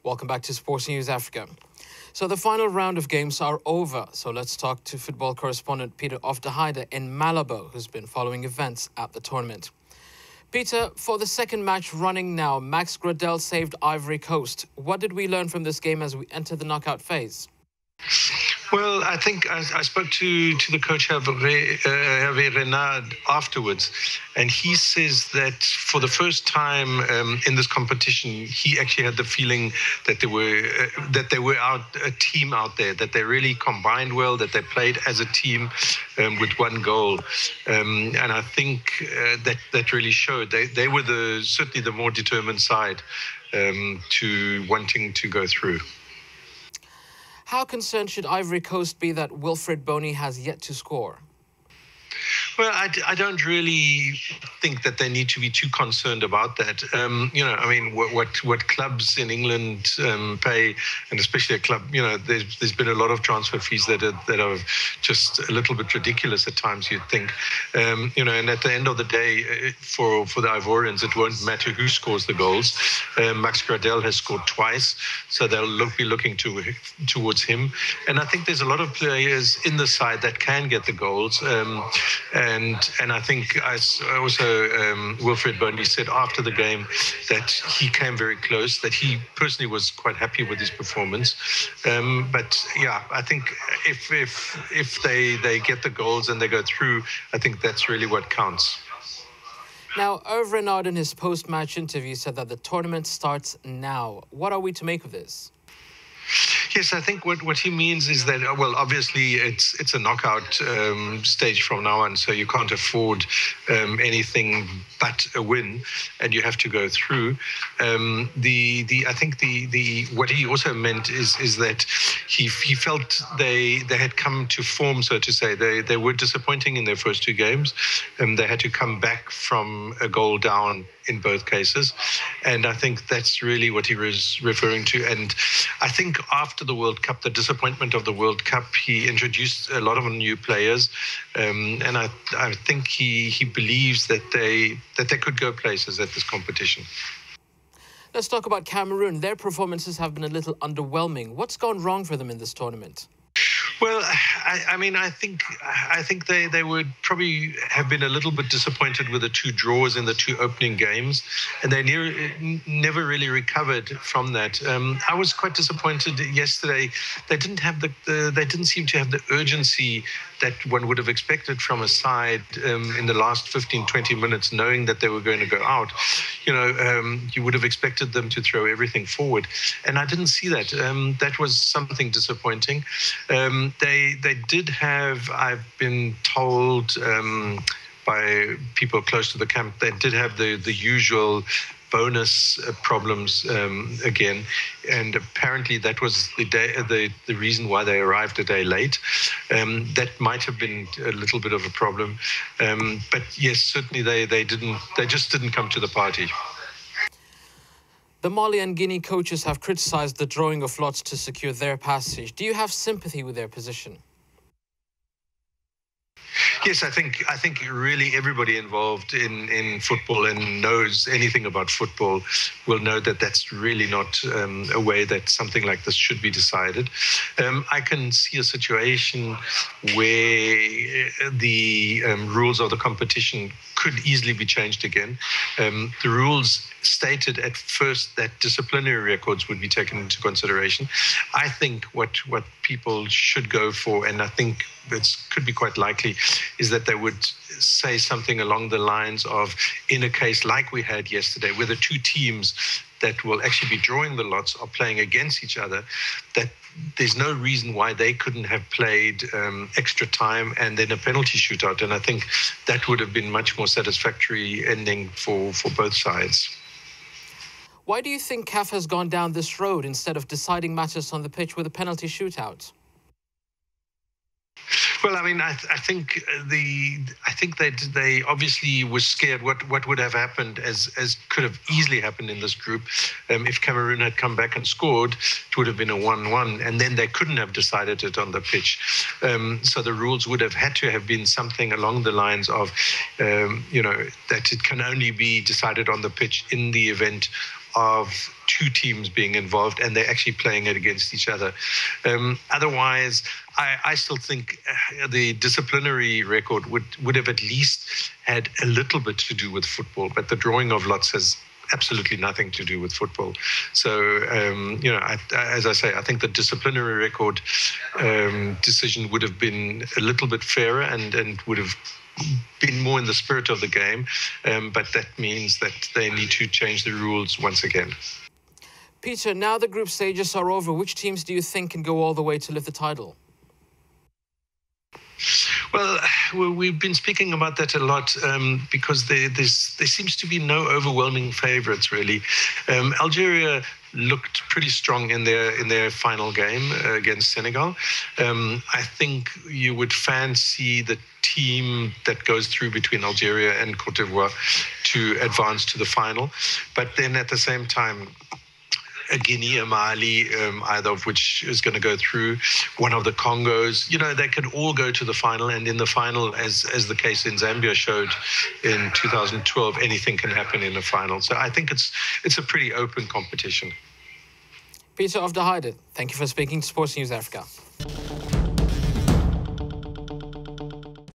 Welcome back to Sports News Africa. So the final round of games are over. So let's talk to football correspondent Peter of the Heyde in Malabo, who's been following events at the tournament. Peter, for the second match running now, Max Gradel saved Ivory Coast. What did we learn from this game as we enter the knockout phase? Well, I think I spoke to the coach Hervé Renard afterwards, and he says that for the first time in this competition, he actually had the feeling that they were a team out there, that they really combined well, that they played as a team with one goal, and I think that really showed. They were certainly the more determined side to wanting to go through. How concerned should Ivory Coast be that Wilfried Bony has yet to score? Well, I don't really think that they need to be too concerned about that. What clubs in England pay, and especially a club, there's been a lot of transfer fees that are just a little bit ridiculous at times, you'd think. And at the end of the day, for the Ivorians, it won't matter who scores the goals. Max Gradel has scored twice, so they'll be looking towards him. And I think there's a lot of players in the side that can get the goals. And I think Wilfried Bony said after the game that he came very close, that he personally was quite happy with his performance. But yeah, I think if they get the goals and they go through, I think that's really what counts. Now, Hervé Renard in his post-match interview said that the tournament starts now. What are we to make of this? Yes, I think what he means is that, well, obviously it's a knockout stage from now on, so you can't afford anything but a win, and you have to go through. I think what he also meant is that he felt they had come to form, so to say. They were disappointing in their first two games, and they had to come back from a goal down in both cases, and I think that's really what he was referring to. And I think after the World Cup, the disappointment of the World Cup, he introduced a lot of new players, and I think he believes that they could go places at this competition. Let's talk about Cameroon. Their performances have been a little underwhelming. What's gone wrong for them in this tournament? Well, I think they would probably have been a little bit disappointed with the two draws in the two opening games, and they never really recovered from that. I was quite disappointed yesterday. They didn't seem to have the urgency that one would have expected from a side in the last 15-20 minutes, knowing that they were going to go out. You would have expected them to throw everything forward, and I didn't see that. That was something disappointing. They did have, I've been told by people close to the camp, they did have the usual bonus problems again, and apparently that was the reason why they arrived a day late. That might have been a little bit of a problem, but yes, certainly they just didn't come to the party. The Mali and Guinea coaches have criticised the drawing of lots to secure their passage. Do you have sympathy with their position? Yes, I think really everybody involved in football and knows anything about football will know that that's really not a way that something like this should be decided. I can see a situation where the rules of the competition could easily be changed again. The rules stated at first that disciplinary records would be taken into consideration. I think what people should go for, and I think it could be quite likely, is that they would say something along the lines of, in a case like we had yesterday, where the two teams that will actually be drawing the lots are playing against each other, that there's no reason why they couldn't have played extra time and then a penalty shootout. And I think that would have been much more satisfactory ending for both sides. Why do you think CAF has gone down this road instead of deciding matters on the pitch with a penalty shootout? Well, I mean, I think that they obviously were scared what would have happened as could have easily happened in this group. If Cameroon had come back and scored, it would have been a 1-1, and then they couldn't have decided it on the pitch. So the rules would have had to have been something along the lines of, that it can only be decided on the pitch in the event of two teams being involved and they're actually playing it against each other. Otherwise, I still think the disciplinary record would have at least had a little bit to do with football, but the drawing of lots has absolutely nothing to do with football. So, as I say, I think the disciplinary record decision would have been a little bit fairer and would have been more in the spirit of the game, but that means that they need to change the rules once again. Peter, now the group stages are over, which teams do you think can go all the way to lift the title? Well, we've been speaking about that a lot because there seems to be no overwhelming favourites, really. Algeria looked pretty strong in their final game against Senegal. I think you would fancy the team that goes through between Algeria and Cote d'Ivoire to advance to the final. But then at the same time, a Guinea, a Mali, either of which is going to go through, one of the Congos, they could all go to the final. And in the final, as the case in Zambia showed in 2012, anything can happen in the final. So I think it's a pretty open competition. Peter of the Heyde, thank you for speaking to Sports News Africa.